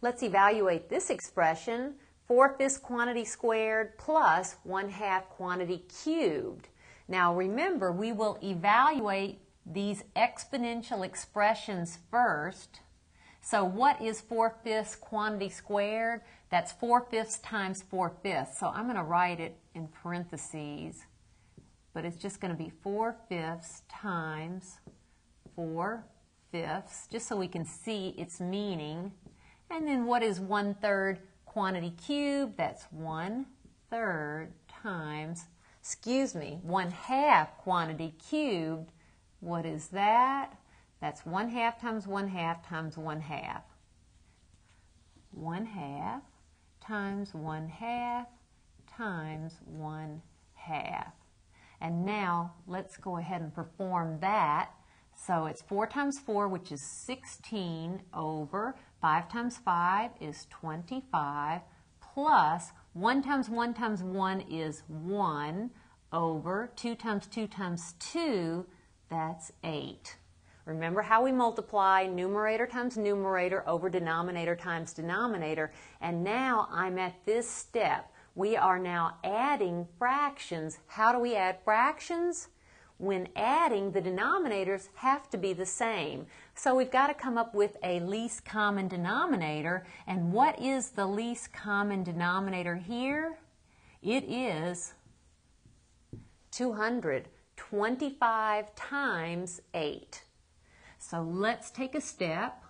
Let's evaluate this expression, 4/5 quantity squared plus 1/2 quantity cubed. Now remember, we will evaluate these exponential expressions first. So what is 4/5 quantity squared? That's 4/5 times 4/5. So I'm going to write it in parentheses, but it's just going to be 4/5 times 4/5, just so we can see its meaning. And then what is 1/3 quantity cubed? That's 1/3 times, 1/2 quantity cubed. What is that? That's 1/2 times 1/2 times 1/2. 1/2 times 1/2 times 1/2. And now let's go ahead and perform that. So it's 4 times 4, which is 16, over 5 times 5 is 25, plus 1 times 1 times 1 is 1, over 2 times 2 times 2, that's 8. Remember how we multiply numerator times numerator over denominator times denominator. And now I'm at this step. We are now adding fractions. How do we add fractions? When adding, the denominators have to be the same. So we've got to come up with a least common denominator. And what is the least common denominator here? It is 200. 25 times 8. So let's take a step.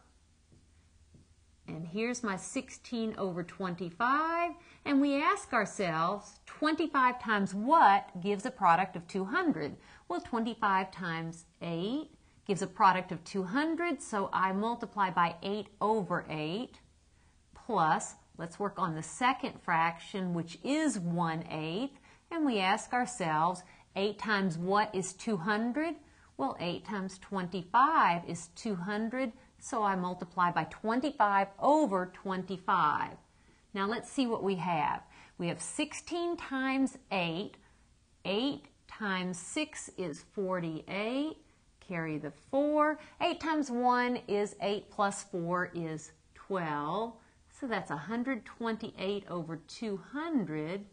And here's my 16 over 25. And we ask ourselves, 25 times what gives a product of 200? Well, 25 times 8 gives a product of 200. So I multiply by 8 over 8. Plus, let's work on the second fraction, which is 1/8. And we ask ourselves, 8 times what is 200? Well, 8 times 25 is 200, so I multiply by 25 over 25. Now let's see what we have. We have 16 times 8. 8 times 6 is 48. Carry the 4. 8 times 1 is 8 plus 4 is 12. So that's 128 over 200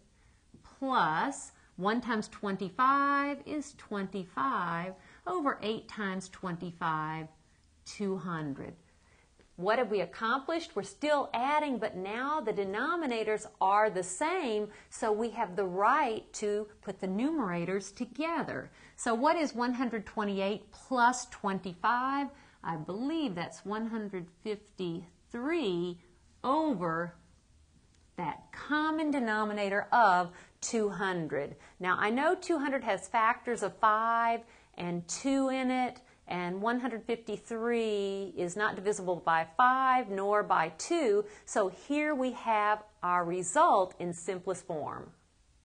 plus 1 times 25 is 25 over 8 times 25, 200. What have we accomplished? We're still adding, but now the denominators are the same, so we have the right to put the numerators together. So what is 128 plus 25? I believe that's 153 over that common denominator of 200. Now I know 200 has factors of 5 and 2 in it, and 153 is not divisible by 5 nor by 2, so here we have our result in simplest form.